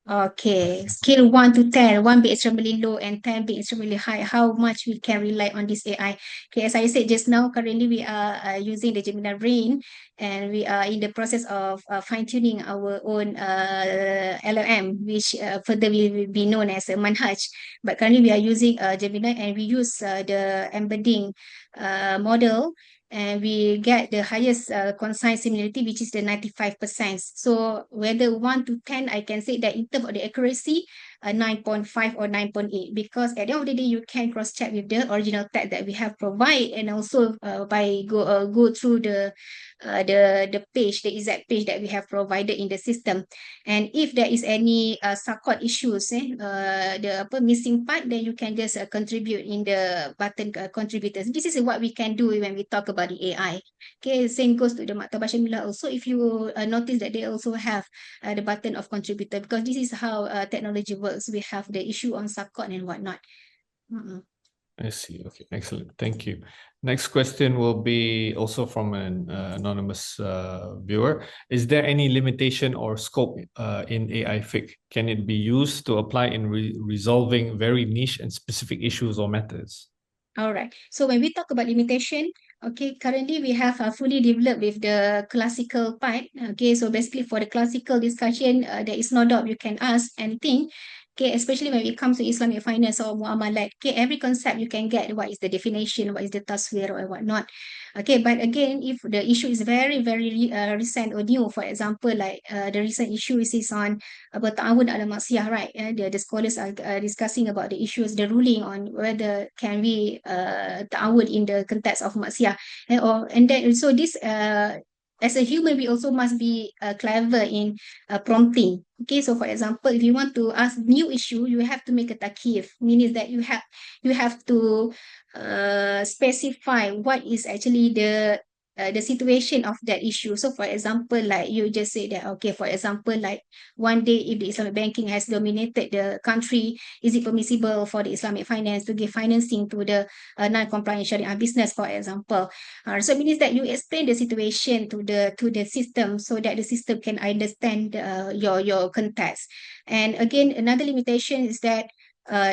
Okay, scale 1 to 10, 1 being extremely low and 10 being extremely high. How much we can rely on this AI? Okay, as I said just now, currently we are using the Gemini Brain, and we are in the process of fine-tuning our own LLM, which further will be known as a Manhaj. But currently we are using Gemini, and we use the embedding model, and we get the highest concise similarity, which is the 95%. So whether 1 to 10, I can say that in terms of the accuracy, 9.5 or 9.8, because at the end of the day, you can cross-check with the original tag that we have provided, and also by go through the page, the exact page that we have provided in the system. And if there is any subcode issues, the missing part, then you can just contribute in the button contributors. This is what we can do when we talk about the AI. Okay, same goes to the Maktabah Syamilah also. If you notice that they also have the button of contributor, because this is how technology works. We have the issue on subcode and whatnot. I see. Okay, excellent. Thank you. Next question will be also from an anonymous viewer. Is there any limitation or scope in AI Fiqh? Can it be used to apply in resolving very niche and specific issues or matters? All right. So when we talk about limitation, okay, currently we have fully developed with the classical part. Okay, so basically for the classical discussion, there is no doubt you can ask anything. Okay, especially when it comes to Islamic finance or muamalat. Okay, every concept you can get what is the definition, what is the taswir or whatnot. Okay, but again, if the issue is very, very recent or new, for example, like the recent issue is on berta'awun ala maksiyah, right? The scholars are discussing about the issues, the ruling on whether can we ta'awun in the context of maksiyah. And then also this as a human, we also must be clever in prompting. Okay, so for example, if you want to ask new issue, you have to make a takif, meaning that you have to specify what is actually the situation of that issue. So for example, like you just say that, okay, for example, like one day if the Islamic banking has dominated the country, is it permissible for the Islamic finance to give financing to the non-compliant Shariah business, for example? So it means that you explain the situation to the system so that the system can understand your context. And again, another limitation is that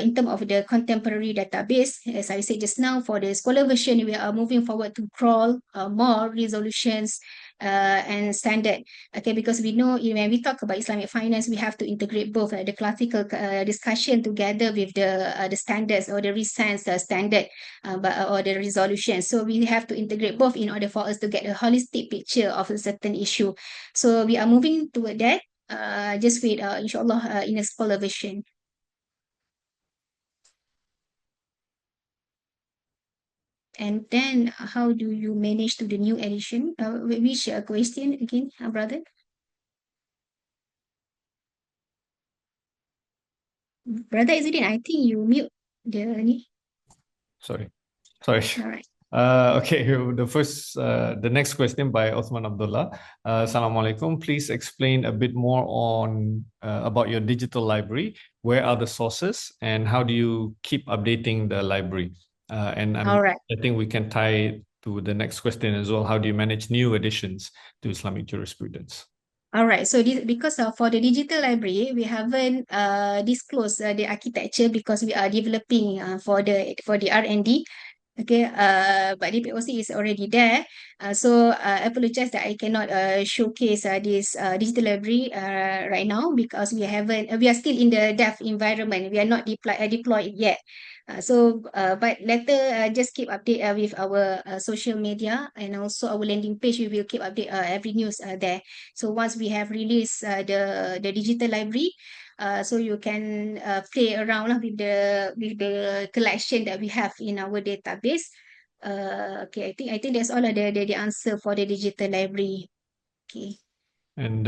in terms of the contemporary database, as I said just now, for the scholar version, we are moving forward to crawl more resolutions and standard. Okay, because we know when we talk about Islamic finance, we have to integrate both the classical discussion together with the standards or the recent standard or the resolution. So we have to integrate both in order for us to get a holistic picture of a certain issue. So we are moving toward that. Just wait, inshallah, in a scholar version. And then how do you manage to the new edition? Which question again, brother? Brother Izzuddin, I think you mute the... Sorry. All right. Okay, the next question by Osman Abdullah. Assalamualaikum. Please explain a bit more on about your digital library. Where are the sources and how do you keep updating the library? All right. I think we can tie to the next question as well. How do you manage new additions to Islamic jurisprudence? All right. So this, because for the digital library, we haven't disclosed the architecture because we are developing for the R&D. Okay, but the POC is already there. So I apologize that I cannot showcase this digital library right now because we are still in the dev environment. We are not deployed yet. But later just keep update with our social media and also our landing page. We will keep update every news there. So once we have released the digital library, So you can play around lah with the collection that we have in our database. Okay, I think that's all the answer for the digital library. Okay. And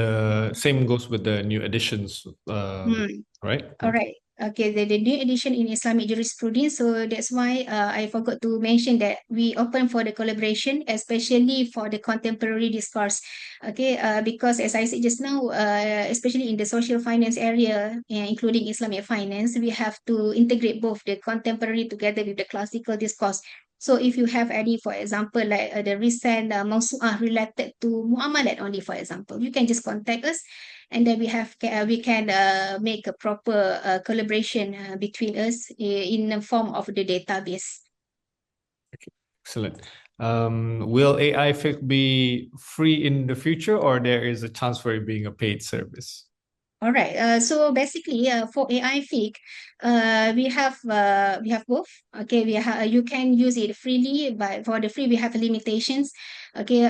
same goes with the new editions, right? All right. Okay, the new edition in Islamic jurisprudence. So that's why I forgot to mention that we open for the collaboration, especially for the contemporary discourse. Okay, because as I said just now, especially in the social finance area, including Islamic finance, we have to integrate both the contemporary together with the classical discourse. So if you have any, for example, like the recent mawsu'ah related to muamalat only, for example, you can just contact us, and then we can make a proper collaboration between us in the form of the database. Excellent. Will AI Fiqh be free in the future, or there is a chance for it being a paid service? All right. So basically, for AI Fiqh, we have both. Okay, you can use it freely, but for the free we have limitations. Okay.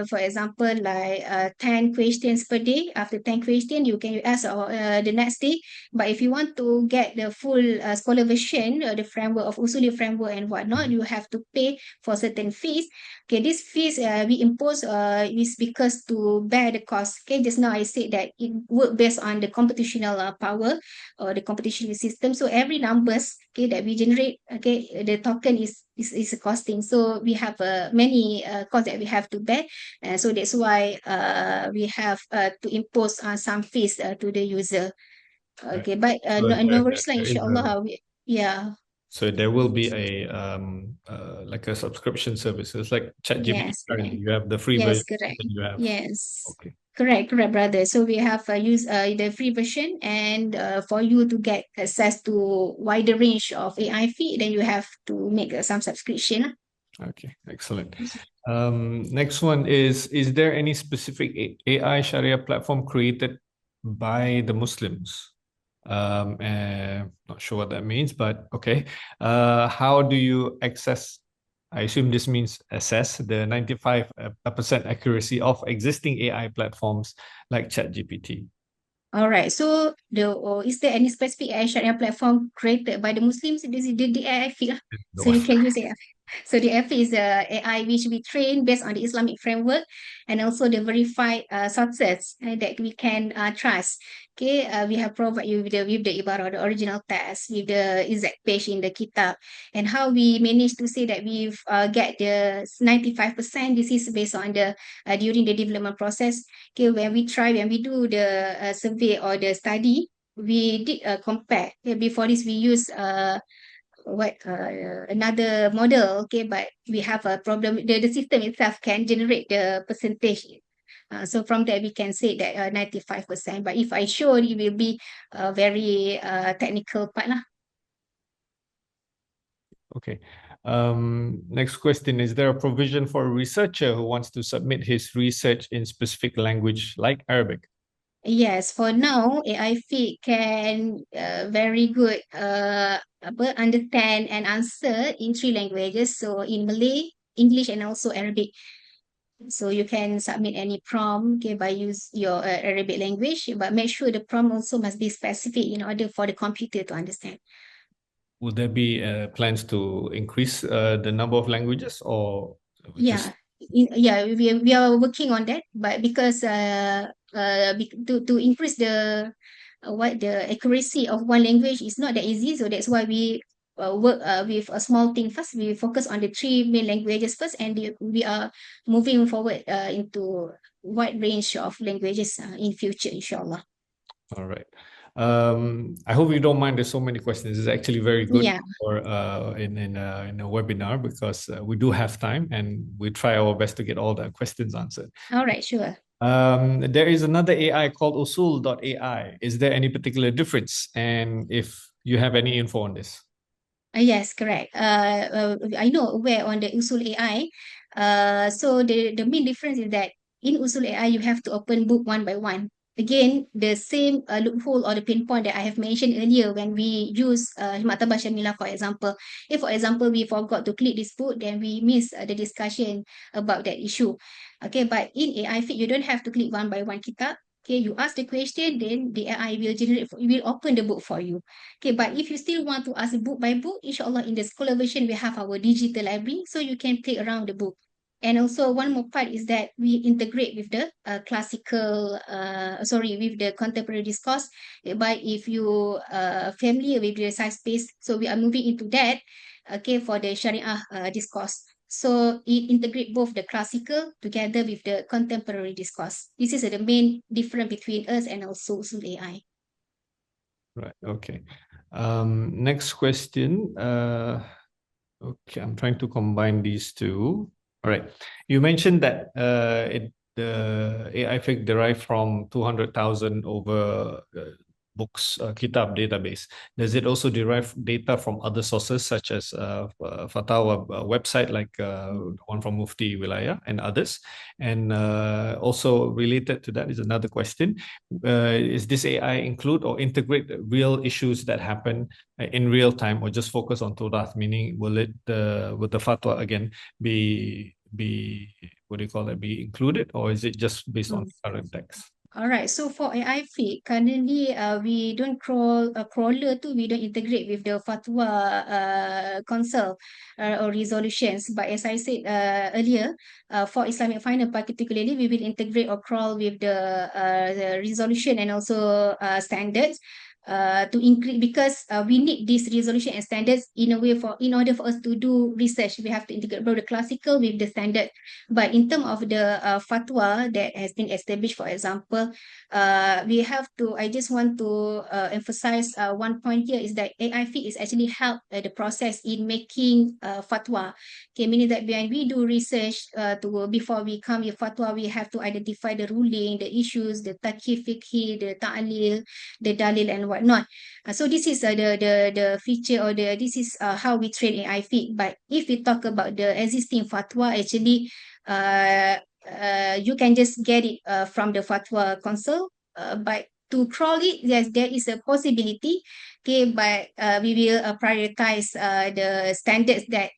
For example, like 10 questions per day. After 10 questions, you can ask the next day. But if you want to get the full scholar version, the framework of Usuli framework and whatnot, you have to pay for certain fees. Okay, these fees we impose is because to bear the cost. Okay, just now I said that it work based on the computational power or the computational system. So every numbers, okay, that we generate, okay, the token is costing. So we have many costs that we have to bear. So that's why we have to impose some fees to the user. Okay, but no worries lah, inshallah. Yeah. So there will be a like a subscription service. It's like ChatGPT. Yes, correct. You have the free Yes, version. correct. And you have Yes. okay. Correct, brother. So we have used the free version, and for you to get access to wider range of AI feed, then you have to make some subscription. Okay, excellent. Next one is there any specific AI Sharia platform created by the Muslims? Not sure what that means, but okay. How do you access? I assume this means assess the 95% accuracy of existing AI platforms like ChatGPT. All right. So is there any specific AI Sharia platform created by the Muslims? This is the AI feed. So you can use AI. So the AI is the AI which we train based on the Islamic framework, and also the verified sources that we can trust. Okay, we have provided you with the ibarah, the original text, with the exact page in the kitab, and how we managed to say that we've get the 95%. This is based on the during the development process. Okay, when we do the survey or the study, we did compare. Okay, before this we use another model, okay, but we have a problem. The system itself can generate the percentage. So from there we can say that 95%. But if I show, it will be a very technical part lah. Okay. Next question, is there a provision for a researcher who wants to submit his research in specific language like Arabic? Yes, for now, AI feed can very good understand and answer in 3 languages. So in Malay, English, and also Arabic. So you can submit any prompt, okay, by use your Arabic language, but make sure the prompt also must be specific in order for the computer to understand. Would there be plans to increase the number of languages, or Yeah, we are working on that, but because to increase the the accuracy of one language is not that easy, so that's why we work with a small thing first. We focus on the 3 main languages first, and we are moving forward into wide range of languages in future, inshallah. All right. I hope you don't mind. There's so many questions. It's actually very good for in a webinar, because we do have time and we try our best to get all the questions answered. All right, sure. There is another AI called Usul.ai. Is there any particular difference? And if you have any info on this? Yes, correct. I know aware on the Usul AI. So the main difference is that in Usul AI, you have to open book one by one. Again, the same loophole or the pinpoint that I have mentioned earlier when we use Maktabah Syamilah, for example. If, for example, we forgot to click this book, then we miss the discussion about that issue. Okay, but in AI feed, you don't have to click one by one kitab. Okay, you ask the question, then the AI will generate, will open the book for you. Okay, but if you still want to ask book by book, inshallah, in the scholar version, we have our digital library, so you can play around the book. And also one more part is that we integrate with the with the contemporary discourse. But if you familiar with the size space, so we are moving into that, okay, for the Shariah discourse. So it integrate both the classical together with the contemporary discourse. This is the main difference between us and also Usul AI. Right. Okay. Next question. Okay, I'm trying to combine these two. All right. You mentioned that the AI Fiqh derived from 200,000 over books, kitab database. Does it also derive data from other sources such as Fatwa website like the one from Mufti Wilayah and others? And also related to that is another question. Is this AI include or integrate real issues that happen in real time, or just focus on Torah? Meaning, will the fatwa again be what do you call it, be included, or is it just based on current text? All right. So for AI Fiqh, currently we don't crawler too. We don't integrate with the fatwa console or resolutions. But as I said earlier, for Islamic finance particularly, we will integrate or crawl with the resolution and also standards. To increase, because we need this resolution and standards in order for us to do research. We have to integrate both the classical with the standard. But in terms of the fatwa that has been established, for example, I just want to emphasize one point here is that AI Fiqh is actually help the process in making fatwa. Okay, meaning that when we do research before we come with fatwa, we have to identify the ruling, the issues, the taqif fiqhi, the ta'lil, the dalil and whatnot. So this is the feature, or this is how we train AI Fiqh. But if we talk about the existing fatwa, actually you can just get it from the fatwa console. But to crawl it, yes, there is a possibility. Okay, but we will prioritize the standards that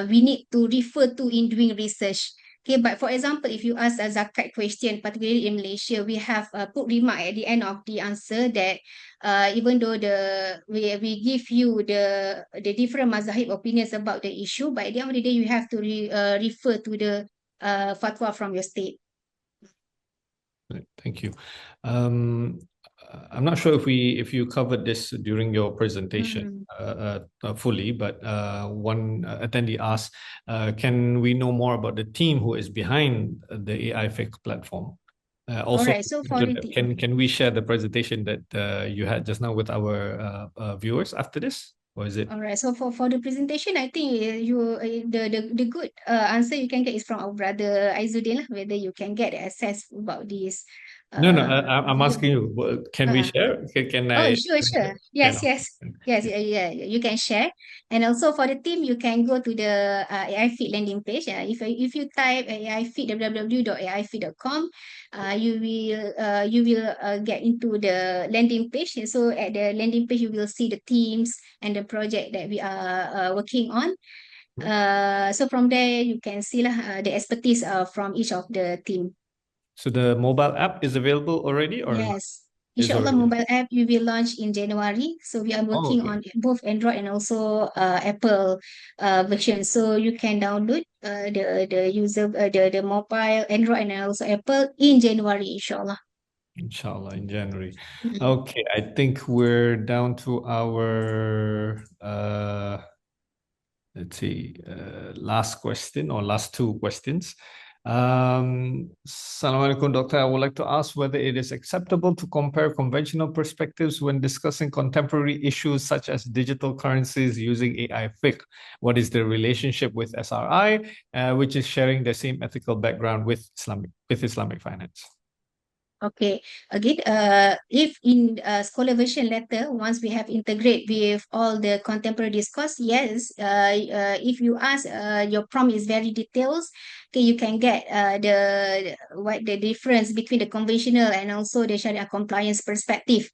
we need to refer to in doing research. Okay, but for example, if you ask a zakat question, particularly in Malaysia, we have put remark at the end of the answer that even though we give you the different mazahib opinions about the issue, but at the end of the day, you have to refer to the fatwa from your state. Right, thank you. I'm not sure if you covered this during your presentation fully, but one attendee asked, can we know more about the team who is behind the AI Fiqh platform? Also, right, so for can we share the presentation that you had just now with our viewers after this? Or is it? All right. So for the presentation, I think the good answer you can get is from our brother Aizuddin, whether you can get access about this. No, I'm asking you. Can we share? Can I? Oh, sure. Yes. Yeah. You can share. And also for the team, you can go to the AI Fit landing page. If you type AI Fit www.aifit.com, you will get into the landing page. And so at the landing page, you will see the teams and the project that we are working on. So from there, you can see the expertise from each of the team. So the mobile app is available already, or yes, inshallah, mobile app we will launch in January. So we are working on both Android and also Apple version. So you can download the mobile Android and also Apple in January, inshallah. Inshallah, in January. Okay, I think we're down to our let's see, last question or last two questions. Assalamualaikum, Doctor. I would like to ask whether it is acceptable to compare conventional perspectives when discussing contemporary issues such as digital currencies using AI Fiqh. What is the relationship with SRI, which is sharing the same ethical background with Islamic finance? Okay, again, if in scholar version letter, once we have integrate with all the contemporary discourse, yes, if you ask, your prompt is very detailed, okay, you can get the difference between the conventional and also the Sharia compliance perspective.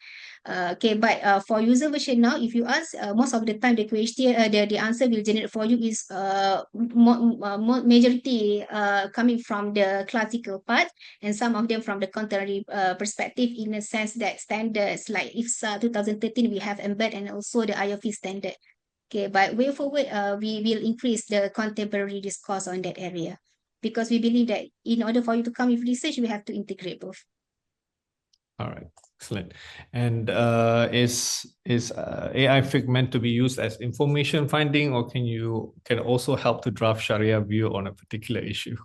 Okay, but for user version now, if you ask, most of the time the question, the answer will generate for you is majority coming from the classical part, and some of them from the contemporary perspective, in a sense that standards like IFSA 2013 we have embed, and also the IOP standard. Okay, but way forward, we will increase the contemporary discourse on that area, because we believe that in order for you to come with research, we have to integrate both. All right, excellent. And is AI Fiqh meant to be used as information finding, or can also help to draft Sharia view on a particular issue?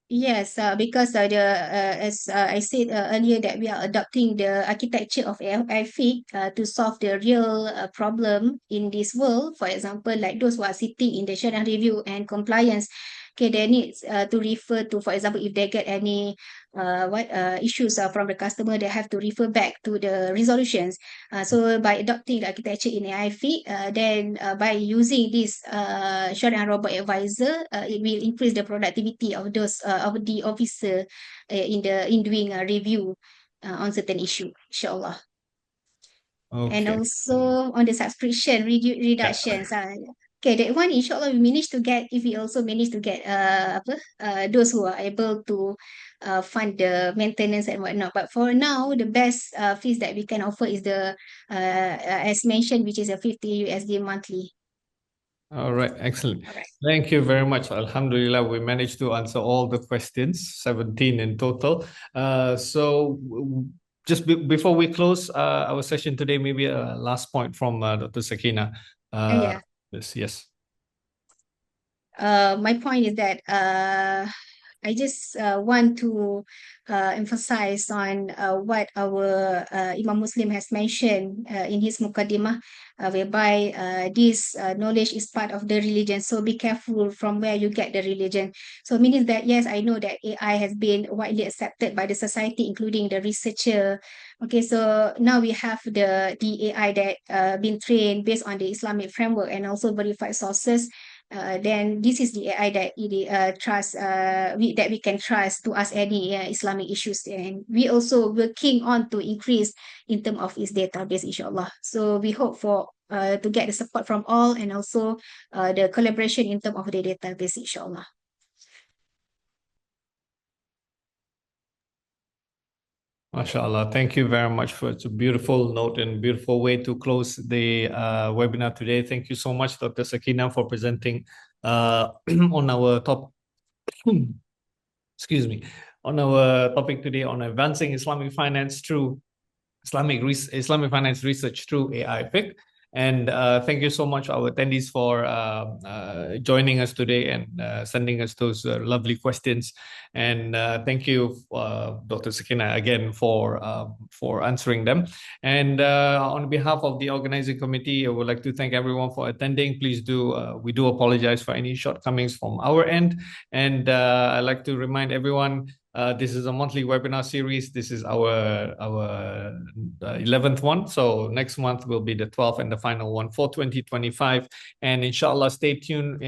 Yes, because as I said earlier, that we are adopting the architecture of AI Fiqh to solve the real problem in this world. For example, like those who are sitting in the Sharia review and compliance, okay, they need to refer to, for example, if they get any issues from the customer, they have to refer back to the resolutions. So by adopting the architecture in AI Fiqh, then by using this Sharia robot advisor, it will increase the productivity of those of the officer in doing a review on certain issue, inshallah. Okay. And also on the subscription reductions. Okay, that one inshallah we manage to get, if we also manage to get those who are able to fund the maintenance and whatnot. But for now, the best fees that we can offer is the as mentioned, which is a 50 USD monthly. All right, excellent. All right. Thank you very much. Alhamdulillah, we managed to answer all the questions, 17 in total. So just before we close our session today, maybe a last point from Dr. Sakinah. Yeah. Yes. My point is that I just want to emphasize on what our Imam Muslim has mentioned in his Muqaddimah, whereby this knowledge is part of the religion. So be careful from where you get the religion. So meaning that, yes, I know that AI has been widely accepted by the society, including the researcher. Okay, so now we have the AI that been trained based on the Islamic framework and also verified sources. Then this is the AI that that we can trust to ask any Islamic issues, and we also working on to increase in terms of its database, inshallah. So we hope for to get the support from all, and also the collaboration in terms of the database, inshallah. MashaAllah. Thank you very much for it's a beautiful note and beautiful way to close the webinar today. Thank you so much, Dr. Sakinah, for presenting on our on our topic today on advancing Islamic finance through Islamic finance research through AI Fiqh. And thank you so much, our attendees, for joining us today and sending us those lovely questions. And thank you, Dr. Sakinah, again for answering them. And on behalf of the organizing committee, I would like to thank everyone for attending. Please do, we do apologize for any shortcomings from our end. And I'd like to remind everyone, this is a monthly webinar series. This is our 11th one. So next month will be the 12th and the final one for 2025. And inshallah, stay tuned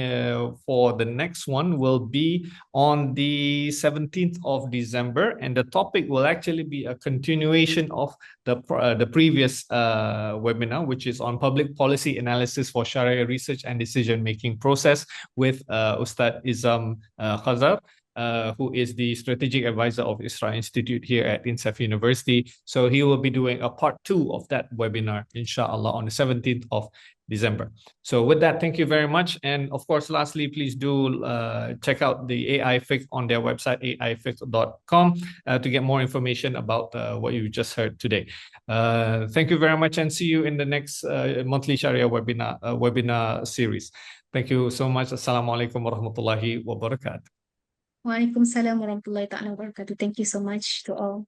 for the next one. Will be on the 17th of December. And the topic will actually be a continuation of the previous webinar, which is on public policy analysis for Sharia research and decision-making process with Ustad Izam Khazar. Who is the strategic advisor of ISRA Institute here at INCEIF University. So he will be doing a part 2 of that webinar, inshallah, on the 17th of December. So with that, thank you very much. And of course, lastly, please do check out the AI Fiqh on their website, aifiqh.com, to get more information about what you just heard today. Thank you very much, and see you in the next monthly Sharia webinar series. Thank you so much. Assalamualaikum warahmatullahi wabarakatuh. Waalaikumsalam warahmatullahi ta'ala wabarakatuh. Thank you so much to all.